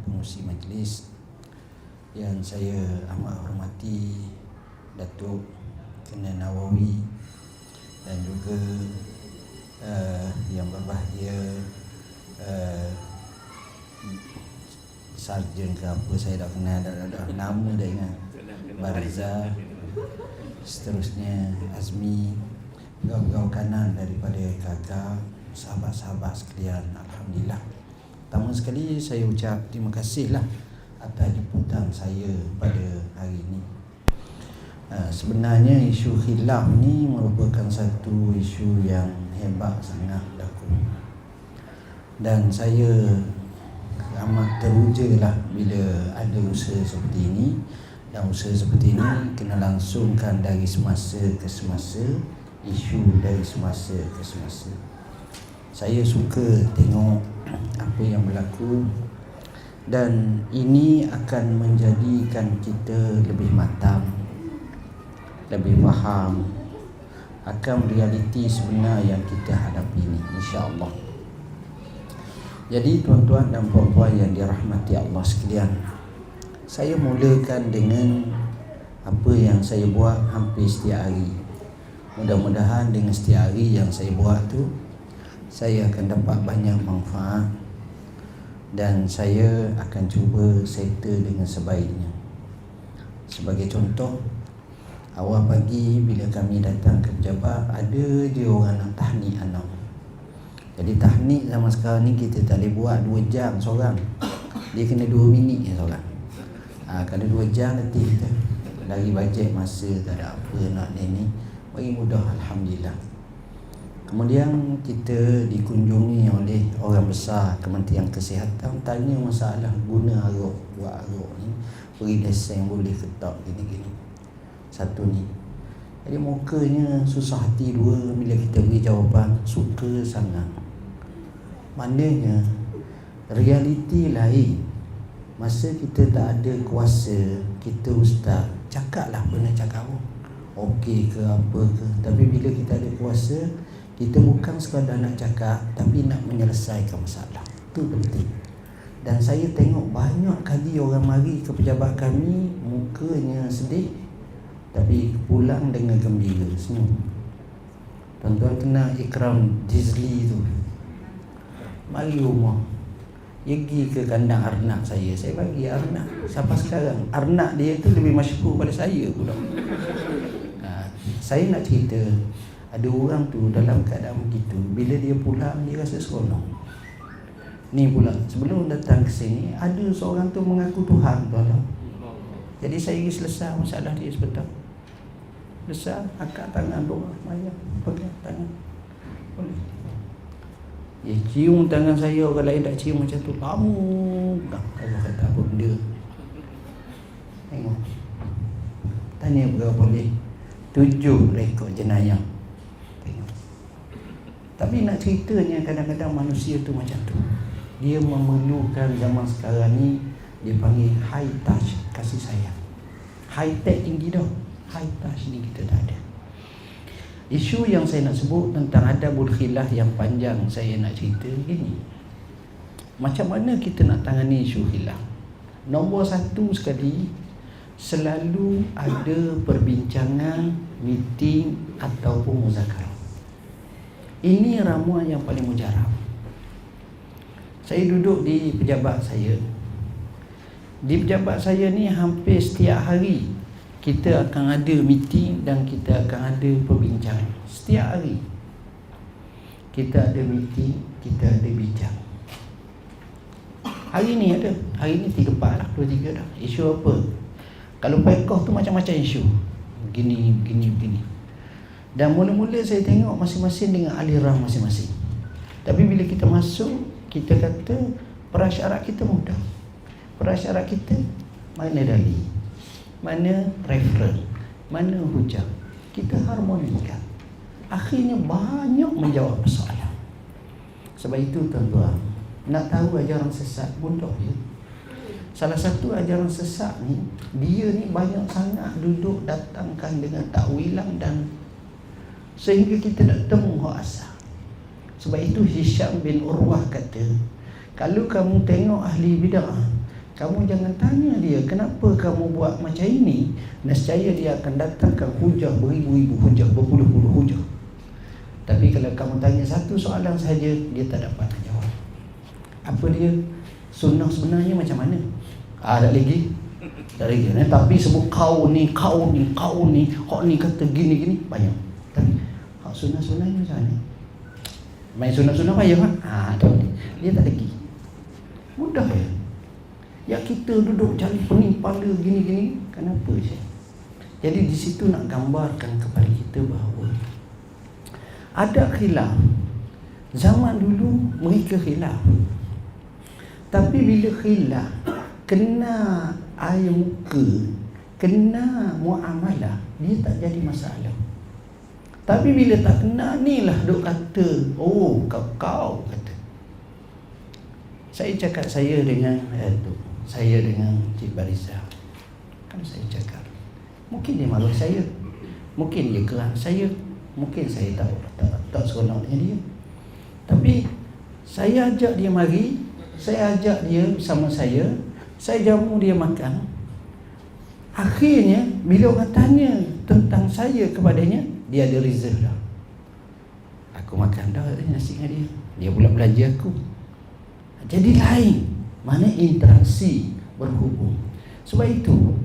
pengurusi majlis yang saya amat hormati, Datuk Kenan Nawawi, dan juga yang berbahagia Sarjan ke apa saya dah kenal, dah nama dah ingat, Barza, seterusnya Azmi, pegawai kanan daripada kakak, sahabat-sahabat sekalian. Alhamdulillah, pertama sekali saya ucap terima kasih lah atas jemputan saya pada hari ini. Sebenarnya isu khilaf ni merupakan satu isu yang hebat sangat berlaku, dan saya amat teruja lah bila ada usaha seperti ini. Dan usaha seperti ini kena langsungkan dari semasa ke semasa, isu dari semasa ke semasa. Saya suka tengok apa yang berlaku, dan ini akan menjadikan kita lebih matang, lebih faham akan realiti sebenar yang kita hadapi ini, insya-Allah. Jadi tuan-tuan dan puan-puan yang dirahmati Allah sekalian, saya mulakan dengan apa yang saya buat hampir setiap hari. Mudah-mudahan dengan setiap hari yang saya buat tu, saya akan dapat banyak manfaat, dan saya akan cuba settle dengan sebaiknya. Sebagai contoh, awal pagi bila kami datang ke pejabat, ada je orang nak tahnik anak. Jadi tahnik zaman sekarang ni kita tak boleh buat 2 jam seorang, dia kena 2 minit je seorang. Kalau 2 jam nanti kita lagi bajet masa, tak ada apa nak ni, bagi mudah, Alhamdulillah. Kemudian kita dikunjungi oleh orang besar Kementerian Kesihatan, tanya masalah guna aruk, buat aruk ni, beri lesen boleh ke tak, gini-gini. Satu ni. Jadi mukanya susah hati dua bila kita beri jawapan, suka sangat. Maknanya realiti lain. Masa kita tak ada kuasa, kita ustaz, cakaplah benda cakap okey ke apa ke. Tapi bila kita ada kuasa, kita bukan sekadar nak cakap, tapi nak menyelesaikan masalah. Itu penting. Dan saya tengok banyak kali orang mari ke pejabat kami, mukanya sedih, tapi pulang dengan gembira, senyum. Tuan-tuan kenal Ikram Jizli tu, mari rumah, dia pergi ke kandang arnak saya bagi arnak. Sampai sekarang arnak dia tu lebih masyhur pada saya pula. Saya nak cerita, ada orang tu dalam keadaan begitu, bila dia pulang dia rasa seronok. Ni pula sebelum datang ke sini, ada seorang tu mengaku Tuhan, tuan-tuan. Jadi saya pergi selesai masalah dia sebentar. Selesai, angkat tangan doa, maya, pegang tangan. Boleh. Dia cium tangan saya, orang lain tak cium macam tu. Kamu Allah kata apa benda. Tengok, tanya berapa boleh 7 rekod jenayah. Tengok. Tapi nak ceritanya, kadang-kadang manusia tu macam tu. Dia memerlukan zaman sekarang ni, dia panggil high touch, kasih sayang. High tech tinggi dah, high touch ni kita tak ada. Isu yang saya nak sebut tentang adabul khilaf yang panjang, saya nak cerita begini. Macam mana kita nak tangani isu khilaf? Nombor 1 sekali, selalu ada perbincangan, meeting ataupun muzakarah. Ini ramuan yang paling mujarab. Saya duduk di pejabat saya. Di pejabat saya ni hampir setiap hari kita akan ada meeting dan kita akan ada perbincangan. Setiap hari kita ada meeting, kita ada bincang. Hari ni ada, hari ni 3-4 lah, 2-3 dah. Isu apa? Kalau pekoh tu macam-macam isu, begini. Dan mula-mula saya tengok masing-masing dengan aliran masing-masing. Tapi bila kita masuk, kita kata prasyarat kita mudah. Prasyarat kita, mana dalil, mana referral, mana hujah, kita harmonikan. Akhirnya banyak menjawab persoalan. Sebab itu tuan-tuan, nak tahu ajaran sesat bodoh ya. Salah satu ajaran sesat ni, dia ni banyak sangat duduk datangkan dengan takwilan, dan sehingga kita nak temu hak asal. Sebab itu Hisham bin Urwah kata, kalau kamu tengok ahli bid'ah, Kamu jangan tanya dia kenapa kamu buat macam ini. Nescaya dia akan datangkan hujah beribu-ribu hujah, berpuluh-puluh hujah. Tapi kalau kamu tanya satu soalan saja, dia tak dapat nak jawab. Apa dia? Sunnah sebenarnya macam mana? Tak lagi. Tak lagi. Tapi sebut kau ni, hak ni kata gini-gini banyak. Tapi hak sunnah sebenarnya macam mana? Main sunnah-sunnah payah kan? Dia tak lagi. Mudah ya. Ya kita duduk cari penimpala gini-gini. Kenapa je? Jadi di situ nak gambarkan kepada kita bahawa ada khilaf. Zaman dulu mereka khilaf. Tapi bila khilaf kena air muka, kena muamalah, dia tak jadi masalah. Tapi bila tak kena, ni lah duk kata, oh kau kata. Saya cakap saya dengan Cik Bariza. Kan saya cakap, mungkin dia malu saya, mungkin dia kerang saya, mungkin saya tak seronok dengan dia. Tapi saya ajak dia mari, saya ajak dia bersama saya jamu dia makan. Akhirnya bila orang tanya tentang saya kepadanya, dia ada reserve dah. Aku makan dah nasi dengan dia, dia pula belanja aku. Jadi lain, mana interaksi berhubung. Sebab itu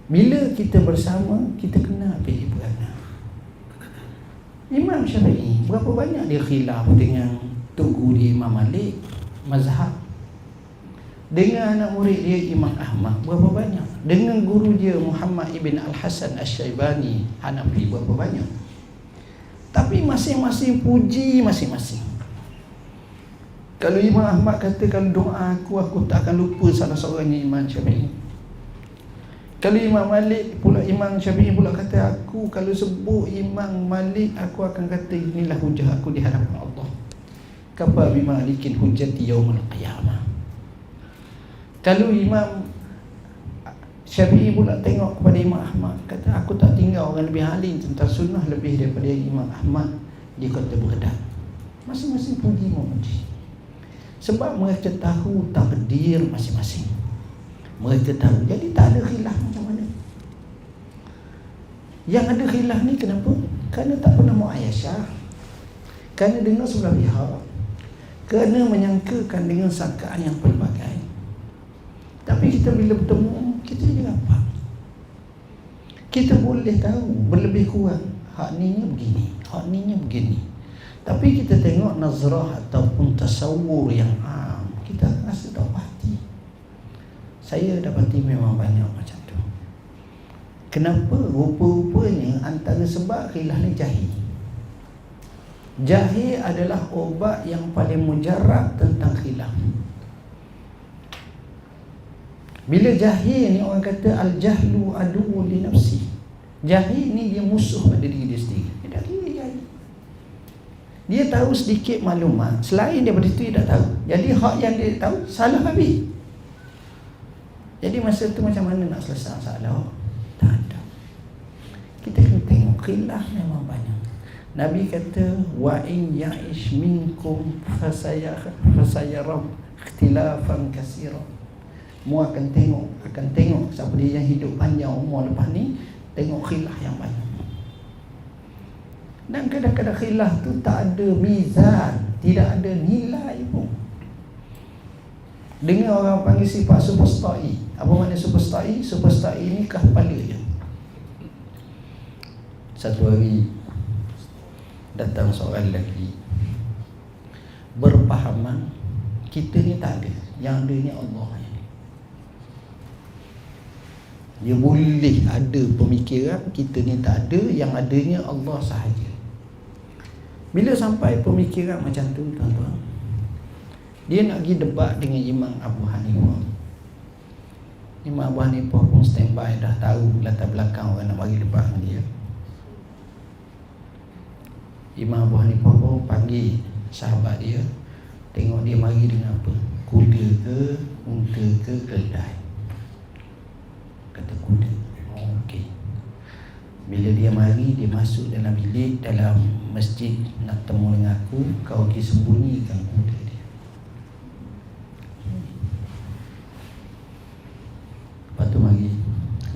bila kita bersama, kita kena pilih peranan. Imam Syafi'i berapa banyak dia khilaf dengan tugu dia Imam Malik mazhab, dengan anak murid dia Imam Ahmad berapa banyak, dengan guru dia Muhammad ibn Al-Hasan Asy-Syaibani Hanafi berapa banyak. Tapi masing-masing puji masing-masing. Kalau Imam Ahmad kata kalau doa aku tak akan lupa salah seorangnya Imam Syafi'i. Kalau Imam Syafi'i pula kata aku kalau sebut Imam Malik aku akan kata inilah hujah aku di hadapan Allah. Kafa bi malikin hujjati yaumil qiyamah. Kalau Imam Syafi'i pula tengok kepada Imam Ahmad, kata aku tak tinggal orang lebih alim tentang sunnah lebih daripada Imam Ahmad. Dia kata beredar. Masing-masing puji memuji. Sebab mereka tahu takdir masing-masing. Mereka tahu. Jadi tak ada khilaf macam mana. Yang ada khilaf ni kenapa? Kerana tak pernah muayyashah, kerana dengar sebelah pihak, kerana menyangkakan dengan sangkaan yang pelbagai. Tapi kita bila bertemu, kita jadi apa? Kita boleh tahu berlebih kurang hak ni begini, hak ni begini. Tapi kita tengok nazrah ataupun tasawur yang kita rasa tak pasti. Saya dapati memang banyak macam tu. Kenapa? Rupa-rupanya antara sebab khilaf ni jahil. Jahil adalah obat yang paling mujarab tentang khilaf. Bila jahil ni orang kata al-jahlu aduwwun li nafsi. Jahil ni dia musuh pada diri dia sendiri. Dia tahu sedikit maklumat, selain daripada itu dia tak tahu. Jadi hak yang dia tahu salah habis. Jadi masa tu macam mana nak selesai masalah? Tak ada. Kita kena tengok khilaf memang banyak. Nabi kata wa in ya'ish minkum fasayara ikhtilafan katsira. Mu akan tengok siapa dia yang hidup panjang umur lepas ni, tengok khilaf yang banyak. Dan kadang-kadang khilaf tu tak ada mizan, tidak ada nilai pun. Dengar orang panggil sifat superstai. Apa makna superstai? Superstai ni kah kepala je. Satu hari datang seorang lelaki berpahaman kita ni tak ada, yang ada ni Allah. Dia boleh ada pemikiran kita ni tak ada, yang adanya Allah sahaja. Bila sampai pemikiran macam tu, tuan-tuan, dia nak pergi debat dengan Imam Abu Hanifah. Imam Abu Hanifah pun standby, dah tahu latar belakang orang nak bagi debat dengan dia. Imam Abu Hanifah pun panggil sahabat dia, tengok dia mari dengan apa, kuda ke, unta ke, keldai. Kata kuda. Okey. Bila dia mari, dia masuk dalam bilik, dalam masjid, nak temu dengan aku, kau pergi sembunyikan kuda dia.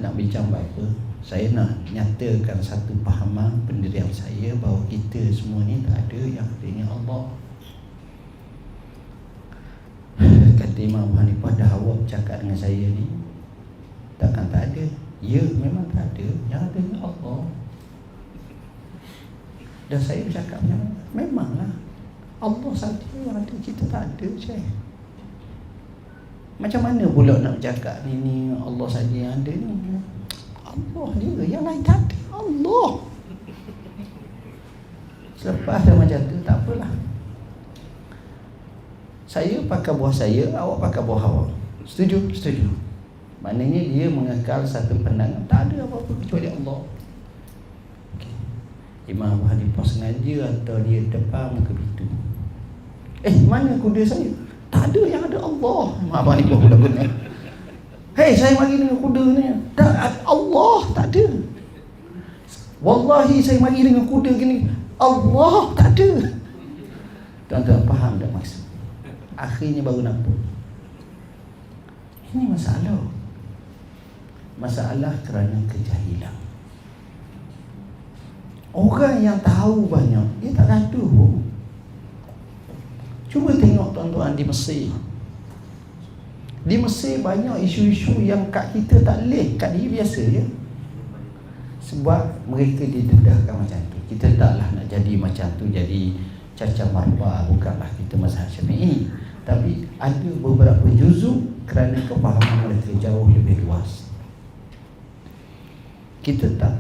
nak bincang apa. Saya nak nyatakan satu pahaman pendirian saya bahawa kita semua ni tak ada yang adanya Allah. Kata Imam Hanifah, dah awak cakap dengan saya ni, takkan tak ada? Ya, memang tak ada, yang adanya Allah. Dan saya bercakapnya, memanglah Allah saja yang ada, kita tak ada, Syekh. Macam mana pula nak bercakap ni Allah saja yang ada ni? Allah je, yang lain tak ada. Allah. Selepas dah macam tu, tak apalah. Saya pakai buah saya, awak pakai buah awak. Setuju? Setuju. Maknanya dia mengekal satu pandangan, tak ada apa-apa kecuali Allah. Okay. Imam Abu Hanifah sengaja atau dia depan muka pintu. Mana kuda saya? Tak ada, yang ada Allah. Imam Abu Hanifah pula guna. Hei, saya mari dengan kuda ni. Tak, Allah tak ada. Wallahi saya mari dengan kuda gini. Allah tak ada. Tuan-tuan faham tak maksud? Akhirnya baru nampak. Ini masalah. Masalah kerana kejahilan. Orang yang tahu banyak, dia tak gaduh pun. Cuba tengok tuan-tuan di Mesir. Di Mesir banyak isu-isu yang kat kita tak leh, kat dia biasa je. Sebab mereka didedahkan macam tu. Kita taklah nak jadi macam tu, jadi caca marwah. Bukanlah kita mazhab Syafi'i, tapi ada beberapa juzuk kerana kefahaman mereka jauh lebih luas. Kita tak.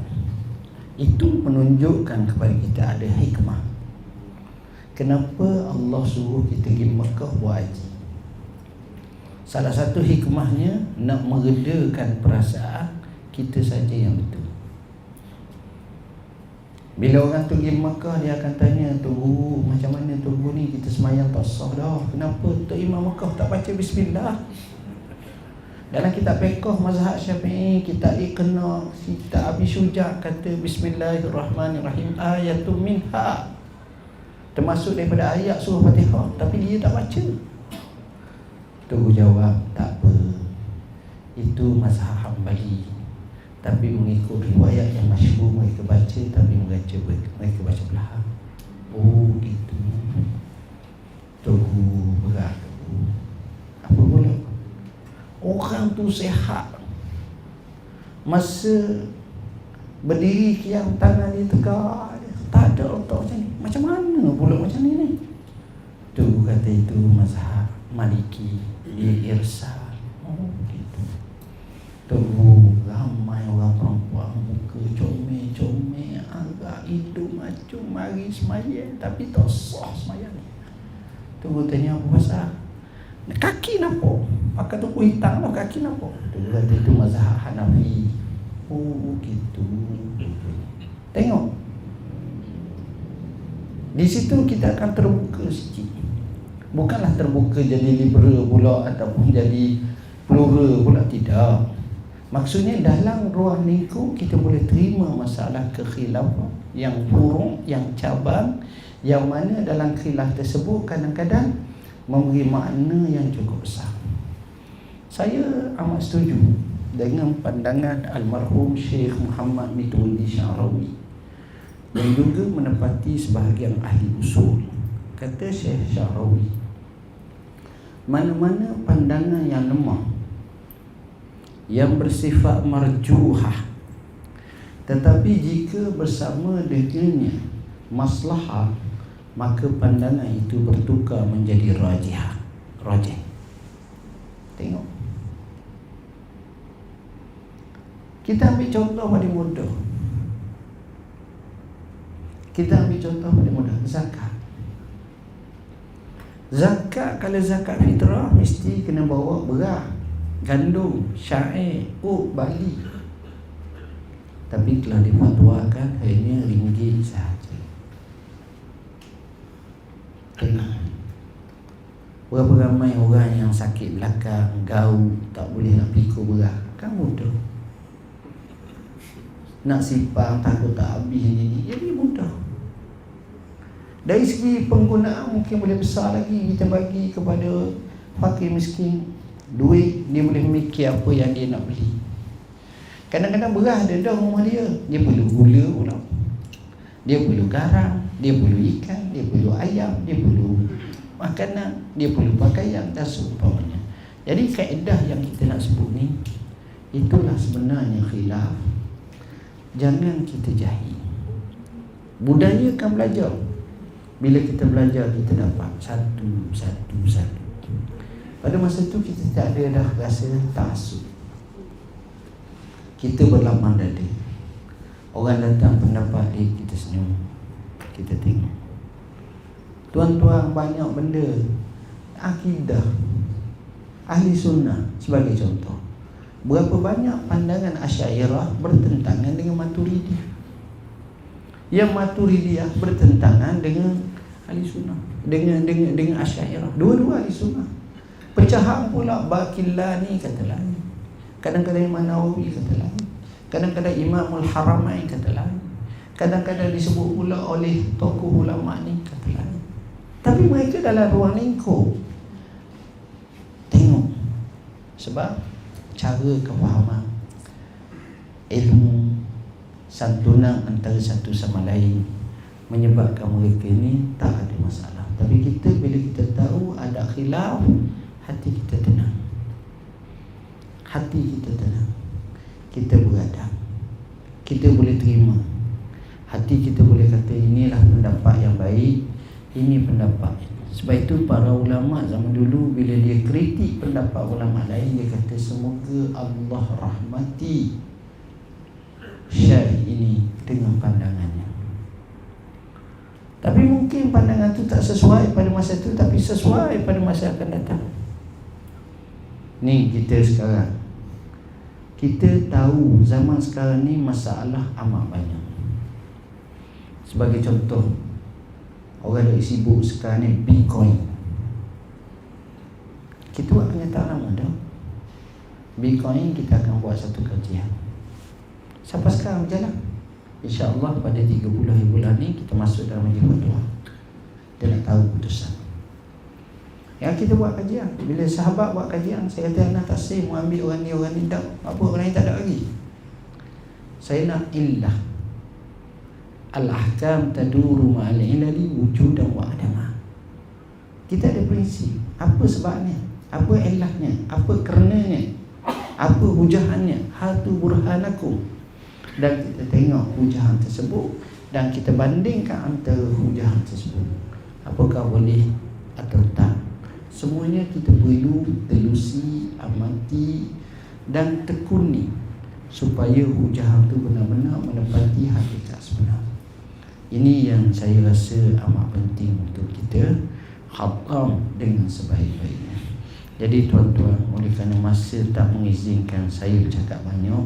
Itu menunjukkan kepada kita ada hikmah. Kenapa Allah suruh kita pergi Mekah buat haji? Salah satu hikmahnya nak meredakan perasaan kita saja yang betul. Bila orang tu pergi Mekah, dia akan tanya, "Tunggu, macam mana tunggu ni? Kita semayang tak sah dah. Kenapa Tok Imam Mekah tak baca bismillah?" Dalam kitab fiqh mazhab Syafi'i, kitab Iqna, kitab Abi Syuja' kata Bismillahirrahmanirrahim ayatun minha, termasuk daripada ayat surah Fatihah, tapi dia tak baca. Tunggu jawab, tak apa, itu mazhab Hambali, tapi mengikut riwayat yang masyhur mereka baca, tapi mereka baca belahang. Oh gitu. Tunggu berat. Apa pula? Orang tu sehat, masa berdiri kiam tangan dia tegak, tak ada otak macam ni. Macam mana pula macam ni? Tu kata itu mazhab Maliki, dia irsal. Oh gitu. Tunggu, ramai orang perempuan muka comel-comel, agak hidung macam mari semayang, tapi tak sah semayang. Tunggu, tanya apa pasal? Kaki nampak, pakai tuku hitam lah, kaki nampak. Tunggu, kata itu mazhab Hanafi. Oh gitu. Tengok, di situ kita akan terbuka sikit. Bukanlah terbuka jadi liberal pula ataupun jadi plural pula, tidak. Maksudnya dalam ruang lingkup kita boleh terima masalah kekhilafan yang buruk, yang cabang, yang mana dalam khilaf tersebut kadang-kadang memberi makna yang cukup besar. Saya amat setuju dengan pandangan almarhum Syekh Muhammad Mitwalli Sya'rawi yang juga menepati sebahagian ahli usul. Kata Syekh Sya'rawi, mana-mana pandangan yang lemah, yang bersifat marjuhah, tetapi jika bersama dengannya maslahah, maka pandangan itu bertukar menjadi rajih. Tengok, kita ambil contoh paling mudah. Zakat. Kalau zakat fitrah mesti kena bawa beras, gandum, syair, bali. Tapi telah difatwakan hanya ringgit sahaja. Berapa ramai orang yang sakit belakang, gaul, tak boleh nak pikul beras. Kan mudah. Nak simpang takut tak habis ni, jadi mudah. Dari segi penggunaan mungkin boleh besar lagi. Kita bagi kepada fakir miskin duit, dia boleh memikir apa yang dia nak beli. Kadang-kadang beras ada dah rumah dia. Dia perlu gula pula, dia perlu garam, dia perlu ikan, dia perlu ayam, dia perlu makanan, dia perlu pakaian dan seumpamanya. Jadi kaedah yang kita nak sebut ni, itulah sebenarnya khilaf. Jangan kita jahil. Budaya kan belajar. Bila kita belajar, kita dapat satu. Pada masa tu kita tak ada dah rasa taksub. Kita berlapang dada. Orang datang pendapat dia, kita senyum, kita tengok. Tuan-tuan banyak benda akidah ahli sunnah. Sebagai contoh, berapa banyak pandangan Asy'ariyah bertentangan dengan Maturidiyah, yang Maturidiyah bertentangan dengan ahli sunnah, dengan Asy'ariyah. Dua-dua ahli sunnah. Pecahan pula Baqillani kata lain, kadang-kadang Imam Nawawi kata lain, kadang-kadang Imamul Haramain kata lain, kadang-kadang disebut pula oleh tokoh ulama ni kata lain. Tapi mereka dalam ruang lingkup. Tengok, sebab cara kefahaman ilmu santunan antara satu sama lain menyebabkan mereka ni tak ada masalah. Tapi kita bila kita tahu ada khilaf, hati kita tenang. Hati kita tenang. Kita beradab. Kita boleh terima. Hati kita boleh kata inilah pendapat yang baik, ini pendapat. Sebab itu para ulama zaman dulu bila dia kritik pendapat ulama lain, dia kata semoga Allah rahmati syekh ini dengan pandangannya. Tapi mungkin pandangan itu tak sesuai pada masa itu, tapi sesuai pada masa akan datang. Ni kita sekarang, kita tahu zaman sekarang ni masalah amat banyak. Sebagai contoh, orang yang sibuk sekarang ni Bitcoin. Kita buat kenyataan lama dah. Bitcoin kita akan buat satu kajian. Sampai sekarang berjalan. InsyaAllah pada 30 bulan ni kita masuk dalam majlis doa. Dia nak tahu putusan. Yang kita buat kajian. Bila sahabat buat kajian, saya kata anak tak say mau ambil orang ni tak. Apa orang ni tak ada lagi. Saya nak illah. Al-ahkam taduru ma'al ilali wujudan wa adama. Kita ada prinsip. Apa sebabnya? Apa ilahnya? Apa kerenanya? Apa hujahannya? Hatu burhanakum. Dan kita tengok hujahan tersebut dan kita bandingkan antara hujahan tersebut. Apakah boleh atau tak? Semuanya kita perlu telusi, amati dan tekuni supaya hujahan itu benar-benar menepati hakikat sebenar. Ini yang saya rasa amat penting untuk kita khatam dengan sebaik-baiknya. Jadi tuan-tuan, oleh kerana masa tak mengizinkan saya bercakap banyak,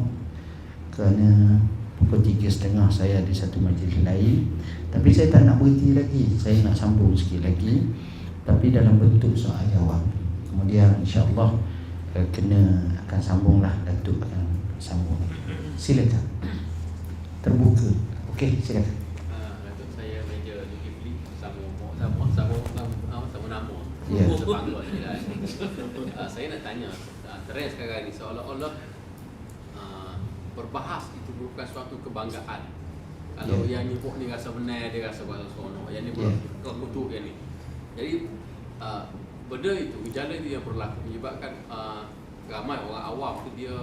kerana pukul 3.30 saya ada satu majlis lain. Tapi saya tak nak berhenti lagi, saya nak sambung sikit lagi, tapi dalam bentuk soal jawab. Kemudian insya-Allah akan sambunglah, Datuk akan sambung. Silakan. Terbuka. Okey, silakan. Sama nama. Ya. Saya nak tanya, trend sekarang ni seolah-olah berbahas itu bukan suatu kebanggaan. Kalau yang nyebut ni rasa benar, dia rasa bahasa seronok. Yang ni berkutuk yang ni. Jadi benda itu, gejala itu yang berlaku menyebabkan ramai orang awam tu dia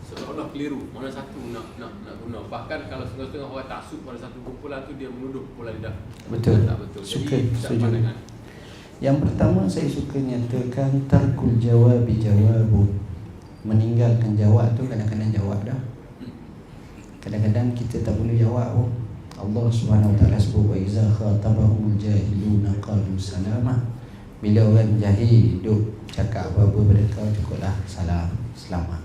seolah-olah keliru mana satu nak guna. Bahkan kalau setengah-setengah orang taksub pada satu kumpulan tu, dia menuduh kumpulan dia betul. Tak betul. Suka, jadi setuju. pandangan. Yang pertama saya suka nyatakan tarkul jawabi jawabun. Meninggalkan jawab tu kadang-kadang jawab dah. Kadang-kadang kita tak boleh jawab pun. Allah Subhanahu Wa Taala sebut wa iza khatabahumul jahiluna qalu salama. Bila orang jahil duk cakap apa-apa pada kau, cukuplah salam, selamat.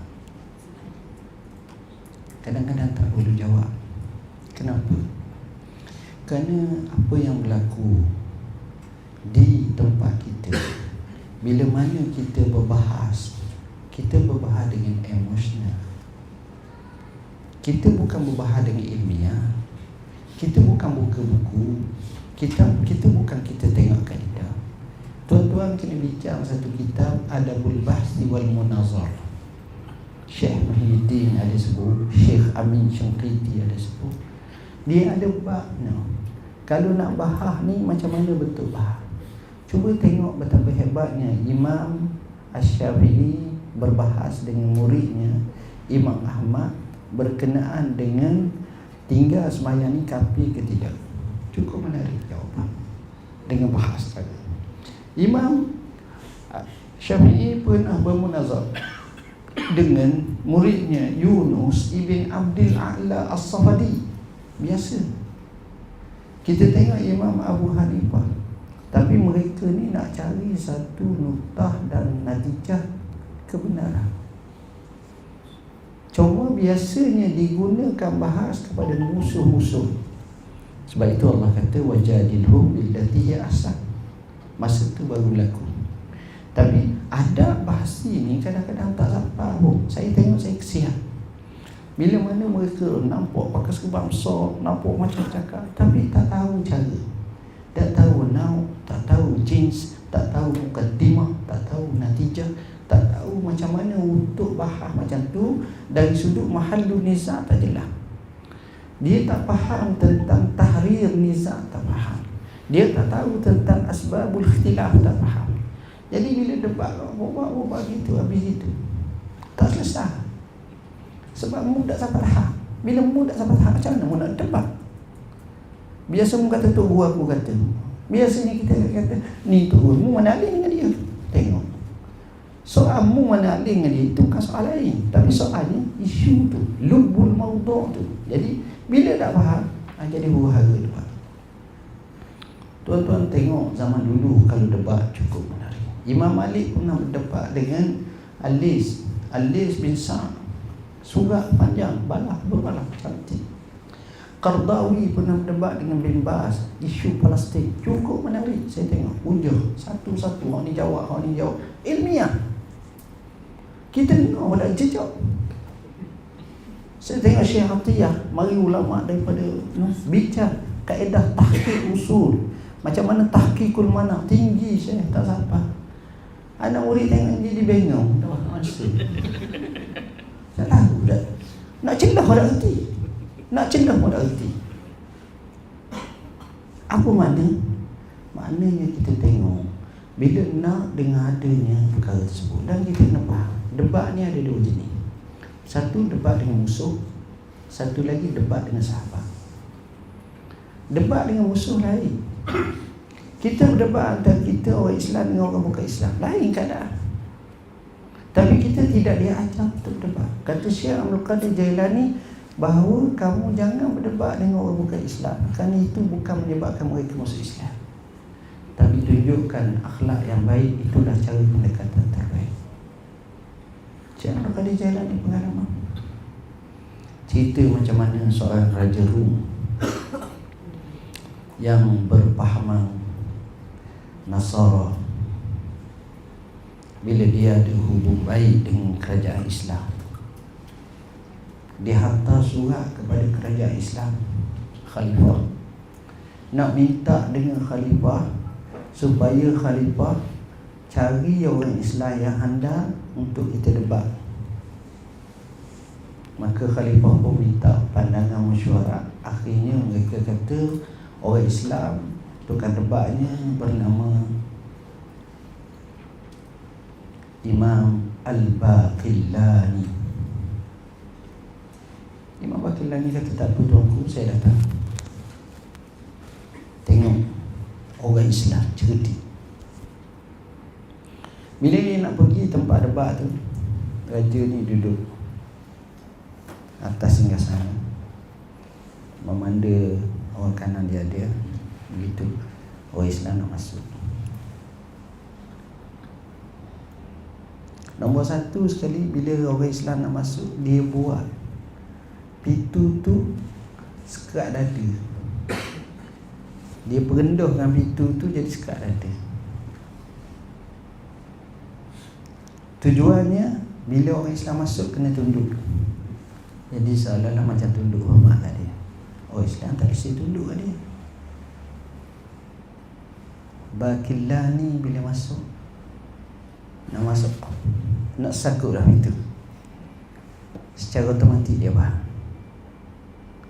Kadang-kadang tak perlu jawab. Kenapa? Kerana apa yang berlaku di tempat kita, bila mana kita berbahas dengan emosional. Kita bukan berbahas dengan ilmiah. Kita bukan buka buku. Kita bukan kita tengok kaedah. Tuan-tuan kena bincang satu kitab Adabul Bahsi wal Munazar, Syekh Muhyiddin Jamaluddin ada sebut, Syekh Amin Syangkiti ada sebut. Dia ada babnya. Kalau nak bahas ni macam mana betul bahas. Cuba tengok betapa hebatnya Imam Asy-Syafi'i berbahas dengan muridnya Imam Ahmad berkenaan dengan tinggal sembahyang ni kafir ke tidak. Cukup menarik jawapan dengan bahas tadi. Imam Syafi'i pernah bermunazar dengan muridnya Yunus ibn Abdul A'la As-Safadi. Biasa kita tengok Imam Abu Hanifah, tapi mereka ni nak cari satu nuktah dan natijah kebenaran. Cuma biasanya digunakan bahas kepada musuh-musuh. Sebab itu Allah kata wajadilhum billati hiya ahsan. Masa tu baru laku. Tapi adab bahasi ni kadang-kadang tak sampai pun. Saya tengok, saya kesian. Bila mana mereka nampak pakai serban besar, nampak macam cakap, tapi tak tahu cara. Tak tahu nauk, tak tahu jeans, tak tahu mukaddimah, tak tahu natijah, tak tahu macam mana untuk bahas macam tu. Dari sudut mahallun niza' tak jelas. Dia tak faham tentang tahrir niza', tak faham. Dia tak tahu tentang asbabul ikhtilaf, tak faham. Jadi bila debat buat gitu, habis itu tak selesai. Sebab mu tak sampai tahap. Bila mu tak sampai tahap, macam mana mu nak debat? Biasa mu kata tu guru aku kata. Biasanya kita kata ni tu guru, mu mana alih dengan dia. Tengok, soal mu mana alih dengan dia itu bukan soal lain, tapi soalnya isu tu, lubul maudhu' tu. Jadi bila tak faham, jadi huru-hara debat. Tuan-tuan tengok zaman dulu kalau debat cukup menarik. Imam Malik pernah berdebat dengan Al-Lis bin Sa'd. Surat panjang, berbalah cantik. Qardawi pernah berdebat dengan Bin Baz, isu Palestin. Cukup menarik. Saya tengok punjah satu-satu, orang ni jawab, orang ni jawab. Ilmiah. Kita tengok ada jejak. Saya tengok Syekh Atiyah, mari ulama daripada bincang kaedah tahqiq usul. Macam mana tahqiqul mana tinggi saya tak sampai. Anak murid tengok jadi bengong. Dah masa. Tak tahu dah. Nak celah pada erti. Nak celah pada erti. Apa makna? Maknanya kita tengok bila nak dengan adanya perkara tersebut, dan kita nak faham debat ni ada dua jenis. Satu debat dengan musuh, satu lagi debat dengan sahabat. Debat dengan musuh lain. Kita berdebat antara kita orang Islam dengan orang bukan Islam, lain keadaan. Tapi kita tidak diajar untuk berdebat. Kata Syekh Abdul Qadir Jailani bahawa kamu jangan berdebat dengan orang bukan Islam, kerana itu bukan menyebabkan mereka masuk Islam, tapi tunjukkan akhlak yang baik. Itulah cara pendekatan terbaik. Syekh Abdul Qadir Jailani pengalaman cerita macam mana seorang Raja Rum yang berpahaman Nasara, bila dia ada hubung baik dengan kerajaan Islam, dia hantar surat kepada kerajaan Islam, Khalifah, nak minta dengan Khalifah supaya Khalifah cari orang Islam yang handal untuk kita debat. Maka Khalifah pun minta pandangan mesyuarat. Akhirnya mereka kata orang Islam tukang debatnya bernama Imam Al-Baqillani. Imam Baqillani kata, tak apa tuanku, saya datang. Tengok orang Islam cerdik. Bila dia nak pergi tempat debat tu, raja ni duduk atas singgasana, memanda orang kanan dia ada. Begitu orang Islam nak masuk, nombor satu sekali, bila orang Islam nak masuk, dia buat pintu tu sekat dada. Dia perenduhkan pintu tu jadi sekat dada. Tujuannya bila orang Islam masuk kena tunduk. Jadi seolah-olah macam tunduk hormat kat dia. Orang Islam tak kasi tunduk kat dia. Baqillani bila masuk, nak masuk, nak sakut dah pintu. secara otomatik dia faham.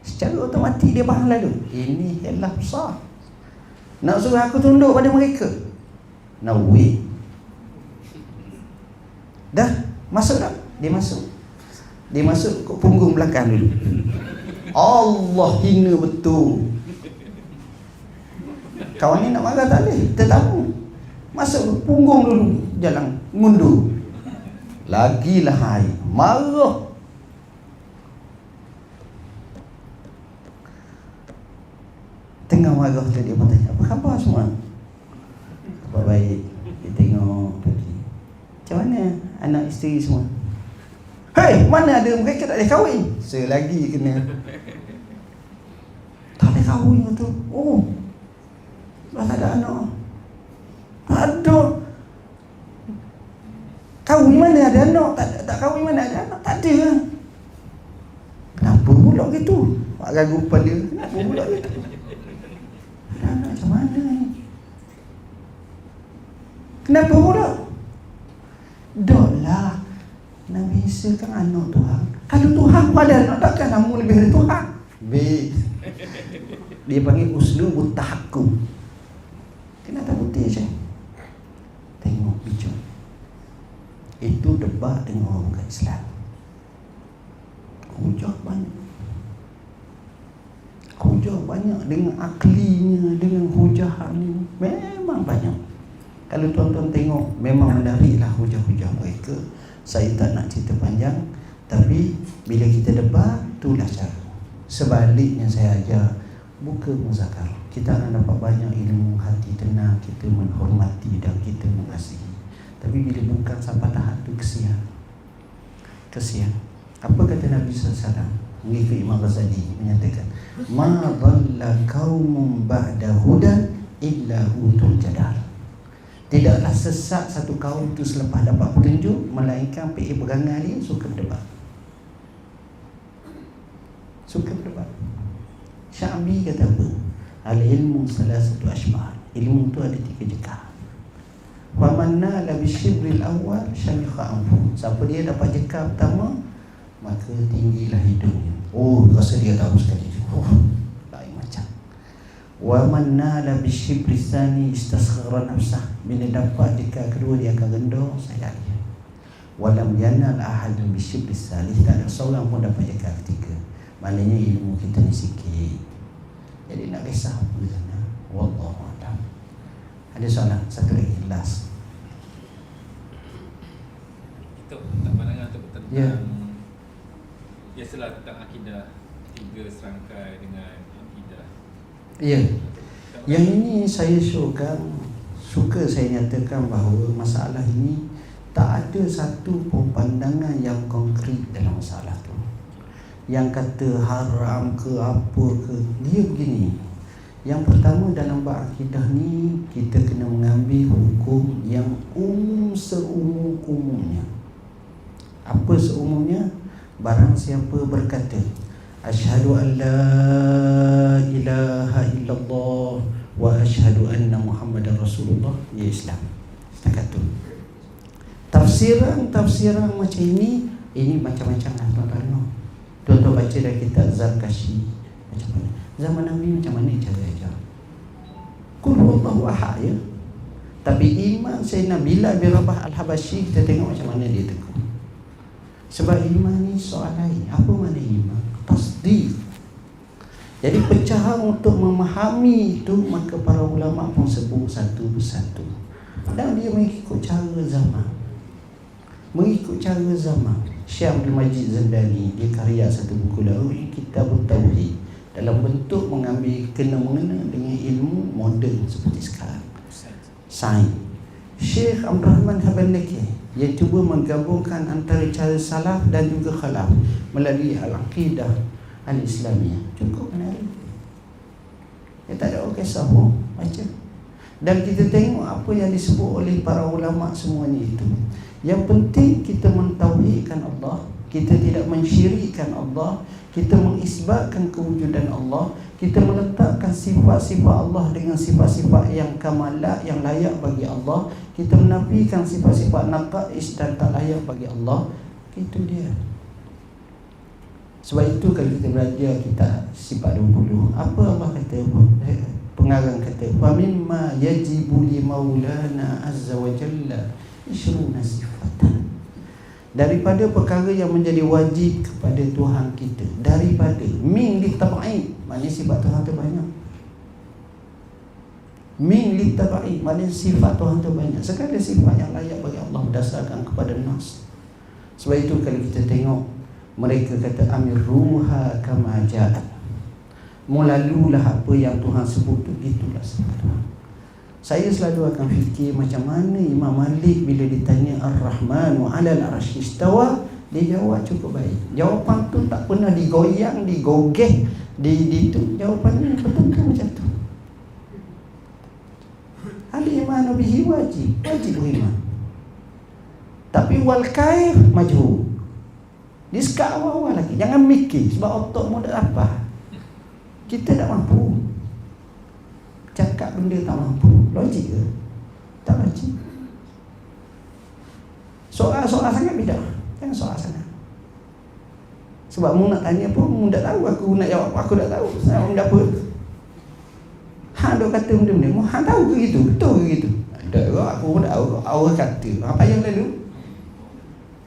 Secara otomatik dia faham lalu. Ini ialah besar. Nak suruh aku tunduk pada mereka? No way. Dah, masuk tak? Dia masuk. Dia masuk ke punggung belakang dulu. Allah hina betul. Kawan ni nak marah tak boleh, tetamu. Masuk ke punggung dulu, jalan mundur. Lagilah hai, marah. Tengah marah tu dia pun tanya, apa khabar semua? Apa baik? Dia tengok lagi. Macam mana anak isteri semua? Hei, mana ada mereka tak boleh kahwin? Selagi kena. Tak boleh kahwin tu. Oh, tak ada anak. Tak ada. Kahwin mana ada anak? Tak kahwin mana ada anak? Tak ada. Kenapa pula gitu? Pak ragu pada. Kenapa pula gitu? Ada anak macam mana ni? Kenapa pula? Doklah, Nabi Isa kan anak Tuhan. Kalau Tuhan pada anak, takkan kamu lebih dari Tuhan? Dia panggil uslubut tahakkum. Kenapa putih je? Tengok hijau. Itu debat dengan orang bukan Islam. Hujah banyak. Hujah banyak dengan aklinya, dengan hujah ni. Memang banyak. Kalau tuan-tuan tengok, memang menariklah hujah-hujah mereka. Saya tak nak cerita panjang, tapi bila kita debat, itulah cara. Sebaliknya saya ajar, buka muzakarah. Kita akan dapat banyak ilmu, hati tenang, kita menghormati dan kita mengasihi. Tapi bila bukan sampai tahap tu, kesian. Kesian. Apa kata Nabi SAW? Mengikut Imam Ghazali menyatakan, ma dhalla qaumun ba'da hudan illa utul jadal. Tidaklah sesat satu kaum itu selepas dapat petunjuk, melainkan pergi pegangan dia suka berdebat. Suka berdebat. Syabi kata apa? Al-ilmu salasatu ashbar. Ilmu tu ada 3 jekah. Wa man nala bishibril awwal syamikha anfu. Siapa dia dapat jekah pertama, maka tinggilah hidupnya. Oh, rasa dia tahu sekali. Lain macam. Wa man nala bishibris tsani istasghara nafsah. Bila dapat jekah kedua, dia akan rendah sayang dia. Walam yanal ahadun bishibris tsalits. Tak ada seorang pun dapat jekah ketiga. Maknanya ilmu kita ni sikit. Jadi nak kisah apa sana? Wallahu a'lam. Ada soalan? Satu lagi, last. Kita tak pandangan tu tentang biasalah tentang akidah, 3 serangkai dengan akidah. Ya. Yang ini saya suka saya nyatakan bahawa masalah ini tak ada satu pun pandangan yang konkret dalam masalah tu. Yang kata haram ke apa ke, dia begini. Yang pertama, dalam bab akidah ni kita kena mengambil hukum yang umum seumum-umumnya. Apa seumumnya? Barang siapa berkata asyhadu an la ilaha illallah wa asyhadu anna Muhammadar Rasulullah, dia Islam. Setakat tu. Tafsiran macam ini macam-macam lah tuan-tuan. Tuan-tuan baca dari kitab Zarkashi macam mana. Zaman Nabi macam mana cara ajar? Qul huwallahu ahad ya. Tapi iman Sayyidina Bilal bin Rabah Al-Habashi, kita tengok macam mana dia teguh. Sebab iman ni soal lain. Apa makna iman? Tasdiq. Jadi pecahan untuk memahami itu, maka para ulama pun sebut satu persatu. Dan dia mengikut cara zaman. Syekh Abdul Majid Zandani, dia karya satu buku baru, Kitab Tauhid, dalam bentuk mengambil kena-mengena dengan ilmu moden seperti sekarang, sains. Syekh Abdul Rahman Habandaki, yang cuba menggabungkan antara cara salaf dan juga khalaf melalui al-aqidah al-Islamiyah. Cukup menarik. Dia tak ada kisah pun, baca. Dan kita tengok apa yang disebut oleh para ulama semuanya itu. Yang penting kita mentauhidkan Allah, kita tidak mensyirikkan Allah, kita mengisbatkan kewujudan Allah, kita meletakkan sifat-sifat Allah dengan sifat-sifat yang kamalat, yang layak bagi Allah, kita menafikan sifat-sifat naqais dan tak layak bagi Allah. Itu dia. Sebab itu kalau kita belajar kita sifat 20, apa Allah kata, pengarang kata, wa mimma yajibu li maulana azza wa jalla ishruna sifatan. Daripada perkara yang menjadi wajib kepada Tuhan kita, daripada min litabai, maknanya sifat Tuhan tu banyak. Min litabai, maknanya sifat Tuhan tu banyak. Segala sifat yang layak bagi Allah berdasarkan kepada nas. Sebab itu kalau kita tengok, mereka kata amiruha kama ja'at, mulalulah apa yang Tuhan sebut tu, itulah sifat Tuhan. Saya selalu akan fikir macam mana Imam Malik bila ditanya Ar-Rahmanu 'alal 'arsy istawa, dia jawab cukup baik. Jawapan tu tak pernah digoyang, digogeh, itu jawapannya betul-betul macam tu. Al-imanu bihi wajib beriman. Tapi wal kaif majhul. Di sekat awal-awal lagi, jangan mikir sebab otakmu tak apa. Kita tak mampu. Cakap benda tak mampu. Logik ke? Tak logik. Soal-soal sangat beda. Jangan soal sangat. Sebab mu nak tanya pun, mu tak tahu. Aku nak jawab apa, aku tak tahu. Saya mu apa. Hang dok kata benda-benda, mu hang tahu ke gitu? Betul ke gitu? Tak tahu, aku pun tak tahu. Awak kata. Apa yang lalu?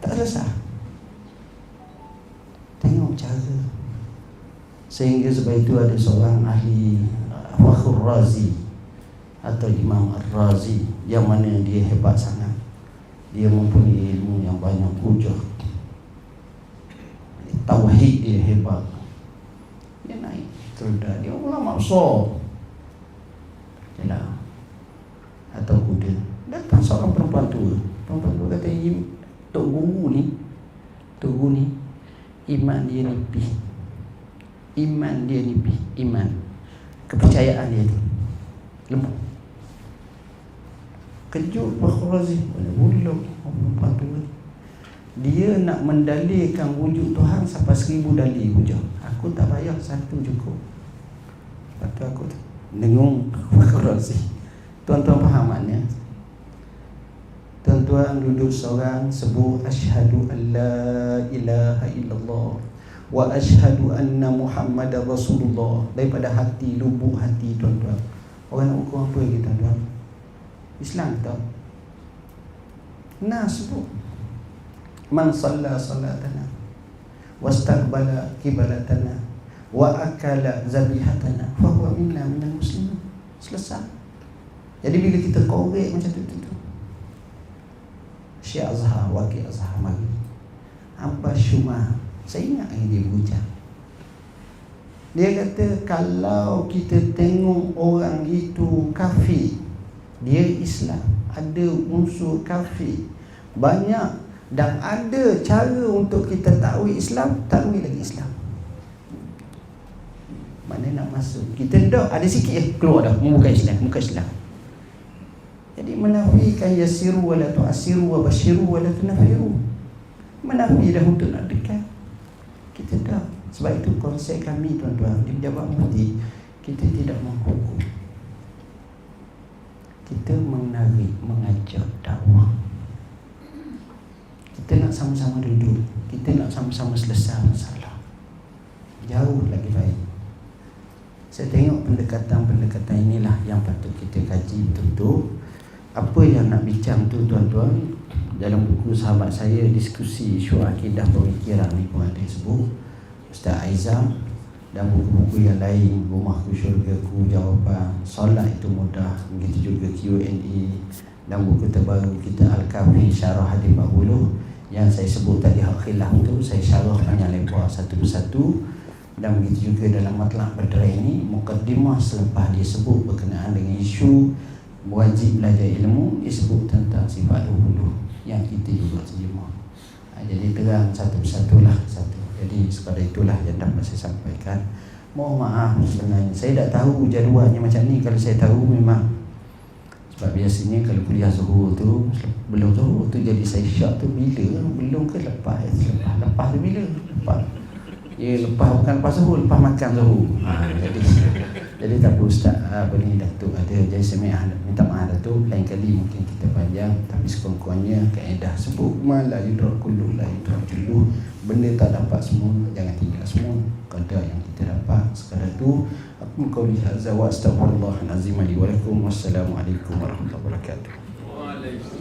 Tak selesai. Tengok cara. Sehingga sebab itu ada seorang ahli Fakhr Razi atau Imam Ar-Razi, yang mana dia hebat sangat. Dia mempunyai ilmu yang banyak, hujah, tauhid dia hebat. Dia naik keruda, dia ulama besar. Jalan atau kuda, datang seorang perempuan tua. Perempuan tua kata, Tok Guru ni iman dia nipis. Iman dia nipis. Iman, kepercayaan dia tu lemah. Kejut Fakhr Razi, buluk perempuan tu. Dia nak mendalilkan wujud Tuhan sampai 1000 dalil hujah. Aku tak payah, satu cukup. Lepas tu aku dengung Fakhr Razi. Tuan-tuan faham maknanya? Tuan-tuan duduk seorang sebut asyhadu an la ilaha illallah wa asyhadu anna Muhammadar Rasulullah daripada hati, lubuk hati tuan-tuan. Orang nak ukur apa lagi tuan-tuan? Islam tahu. Nah sebut man salla salatana wastaqbala qiblatana wa akala zabihatana fa huwa minna minal muslimin. Selesai. Jadi bila kita korek macam tu Syekh Azhar, Wakil Azhar mari Abbas Syumah, saya ingat yang dia berucap. Dia kata kalau kita tengok orang itu kafir, dia Islam, ada unsur kafir banyak, dan ada cara untuk kita takwil Islam, takwil lagi Islam. Mana nak masuk? Kita dah ada sikit keluar dah, bukan Islam. Jadi menafikan yasiru wala tu'asiru wa basyiru wala tunafiru. Menafi dah untuk nak dekat. Kita dah. Sebab itu konsep kami tuan-tuan di Pejabat Mufti, kita tidak menghukum. Kita menarik, mengajak dakwah. Kita nak sama-sama duduk, kita nak sama-sama selesai masalah. Jauh lagi baik. Saya tengok pendekatan-pendekatan inilah yang patut kita kaji betul-betul. Apa yang nak bincang tu tuan-tuan, dalam buku sahabat saya diskusi isu akidah pemikiran ni pun ada sebut Ustaz Aizam, dan buku-buku yang lain, Rumahku Syurgaku, Jawapan, Solat Itu Mudah, begitu juga Q&A, dan buku terbaru kita Al-Kafi Syarah Hadis 40 yang saya sebut tadi, hak khilaf tu saya syarah panjang lebar satu persatu. Dan begitu juga dalam Matlaq Badr ini, mukaddimah selepas dia sebut berkenaan dengan isu wajib belajar ilmu, disebut tentang sifat 20 yang kita juga terjemah. Jadi terang satu persatulah satu. Jadi sekadar itulah yang dapat saya sampaikan. Mohon maaf sebenarnya saya tak tahu jadualnya macam ni. Kalau saya tahu memang, sebab biasanya kalau kuliah zuhur tu, belum zuhur tu jadi saya syak tu bila, belum ke lepas tu bila, lepas. Ya lepas, bukan lepas zuhur, lepas makan zuhur. Jadi Jadi tak apa Ustaz, boleh Datuk ada. Jadi saya minta maaf Datuk, lain kali mungkin kita panjang. Tapi sekurang-kurangnya kaedah sebut la yudrak kullu la yudrak jullu. Benda tak dapat semua, jangan tinggal semua. Qadar yang kita dapat sekadar tu. Aku qauli hadza wa astaghfirullahal azim li wa lakum. Wassalamualaikum warahmatullahi wabarakatuh. Waalaikumsalam.